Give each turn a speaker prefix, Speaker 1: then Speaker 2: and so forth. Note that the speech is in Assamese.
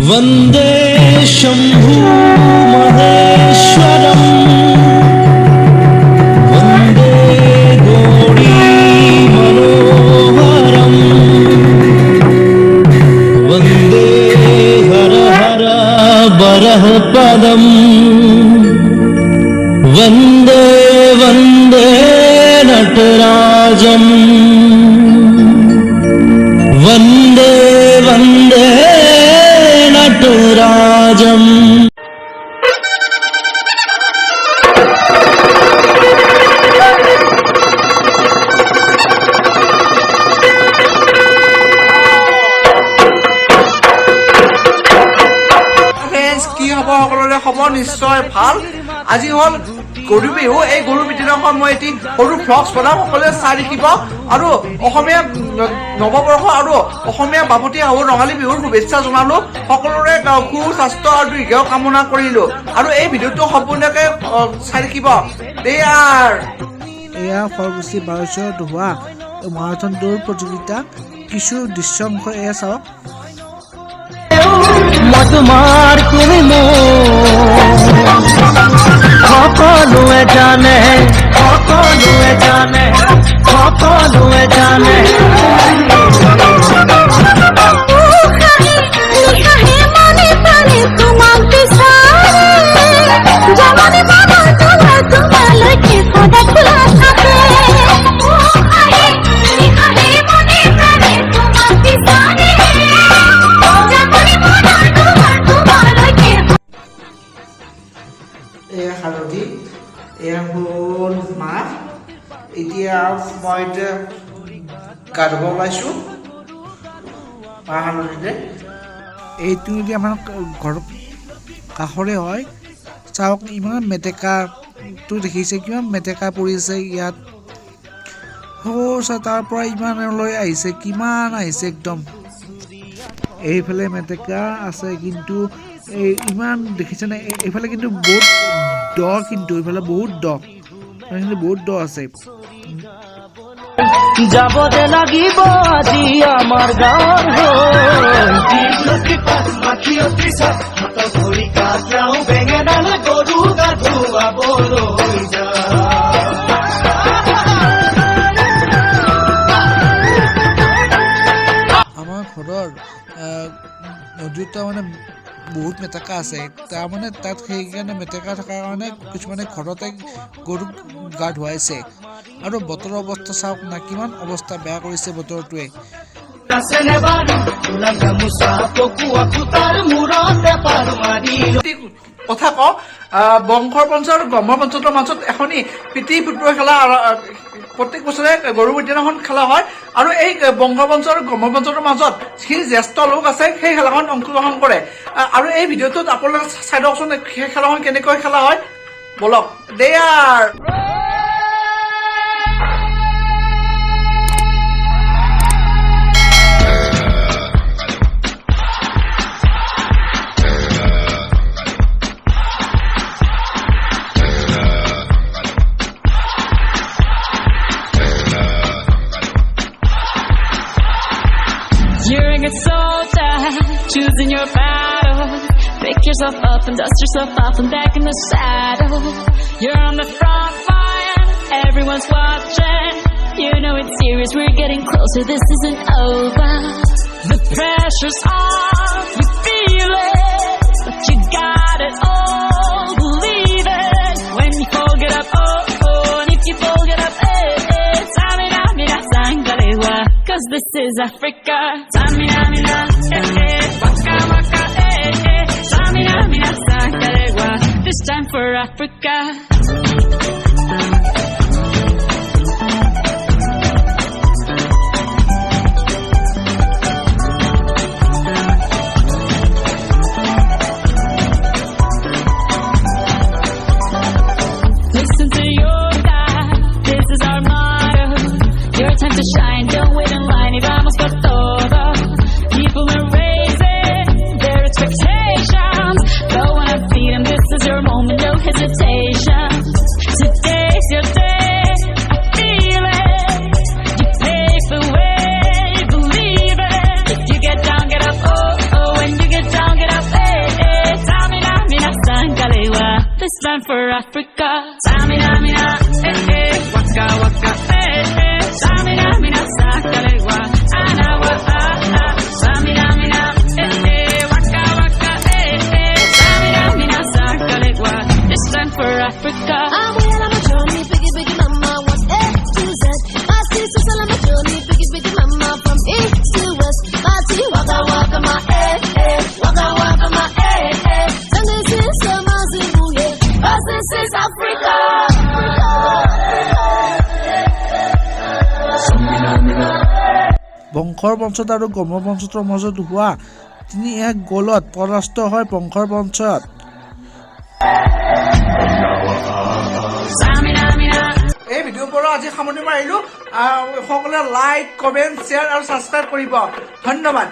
Speaker 1: वन्दे शम्भु महेश्वरम् वन्दे गौरी मनोहरम् वन्दे हर हर बरहपदम् वन्दे वन्दे नटराजम् वन्दे वन्दे नटराजम्
Speaker 2: কি হ'ব সকলোৰে খবৰ নিশ্চয় ভাল আজি হ'ল গৰু বিহু এই গৰু বিহুৰ মই এটি সৰু ফ্লগছ বনাম সকলোৱে চাই দেখিব আৰু অসমীয়া নৱবৰ্ষ আৰু অসমীয়া বাপতি সাহোন ৰঙালী বিহুৰ শুভেচ্ছা জনালো সকলোৰে সুস্বাস্থ্য আৰু দীৰ্ঘায়ু কামনা কৰিলো আৰু এই ভিডিঅ'টো সম্পূৰ্ণকৈ চাই দেখিব
Speaker 3: এয়া ফলগুছি বাৰচৰত হোৱা মাৰাথন দৌৰ প্ৰতিযোগিতা কিছু দৃশ্যাংশ এয়া চাওক
Speaker 1: মই তোমাৰ তুমি সকলোৱে জানে সকলোৱে জানে সকলোৱে জানে
Speaker 2: এয়া হালধি এয়া হ'ল মাহ এতিয়া মই গা ধুব ওলাইছোঁ মাহ হালধিৰে
Speaker 3: এইটো যদি আমাৰ ঘৰৰ কাষৰে হয় চাওক ইমান মেটেকাটো দেখিছে কিমান মেটেকা পৰিছে ইয়াত তাৰ পৰা ইমানলৈ আহিছে কিমান আহিছে একদম এইফালে মেটেকা আছে কিন্তু ইমান দেখিছেনে এইফালে কিন্তু বহুত দ কিন্তু এইফালে বহুত দ বহুত দ আছে
Speaker 1: যাবতে লাগিব আজি আমাৰ
Speaker 3: আমাৰ ঘৰৰ নদীত মানে বহুত মেটেকা আছে তাৰমানে তাত সেইকাৰণে মেটেকা থকাৰ কাৰণে কিছুমানে ঘৰতে গৰুক গা ধুৱাইছে আৰু বতৰৰ অৱস্থা চাওক না কিমান অৱস্থা বেয়া কৰিছে বতৰটোৱে
Speaker 2: কথা কওঁ বংশৰ পঞ্চ আৰু ব্ৰহ্মৰ পঞ্চৰ মাজত এখনি প্ৰীতি ফুটবল খেলা প্ৰত্যেক বছৰে গৰু বিদ্যাখন খেলা হয় আৰু এই বংগপঞ্চ আৰু ব্ৰহ্মপঞ্চৰ মাজত যি জ্যেষ্ঠ লোক আছে সেই খেলাখন অংশগ্ৰহণ কৰে আৰু এই ভিডিঅ'টোত আপোনালোকে চাই দিয়কচোন সেই খেলাখন কেনেকৈ খেলা হয় বলক there
Speaker 4: You're a good soldier, choosing your battle. Pick yourself up and dust yourself off and back in the saddle. You're on the front line, everyone's watching. You know it's serious, we're getting closer, this isn't over. The pressure's on, you feel it, but you got it all, believe it. When you fold it up, oh, and if you fold it up, Samina, mina, sangalewa. Cause this is Africa. Samina, mina, waka, waka, Samina, mina, sangalewa. This time for Africa. Listen to your God, this is our motto. Your time to shine, don't wait in line, y vamos por todo. People are raising their expectations. Go on and feed them, this is your moment, no hesitation. time for Africa. Samina, mina, waka, waka, Samina, mina, sakalewa, anawa, Samina, mina, waka, waka, Samina, mina, sakalewa. This time for Africa.
Speaker 5: I'm well on my journey, biggie, biggie, mama, what's A to Z? My sisters all on my journey, biggie, biggie, mama, from east to west. My T, waka, waka, my waka, waka, my So this is Amazibu, yeah, 'cause this is Africa.
Speaker 3: বংশৰ পঞ্চত আৰু গম পঞ্চতৰ মাজত হোৱা 3-1 গলত পৰাস্ত হয় বংশৰ পঞ্চত।
Speaker 2: এই ভিডিঅ'ৰ পৰা আজি সামৰণি মাৰিলো। সকলোৱে লাইক, কমেণ্ট, শ্বেয়াৰ আৰু ছাবস্ক্ৰাইব কৰিব। ধন্যবাদ।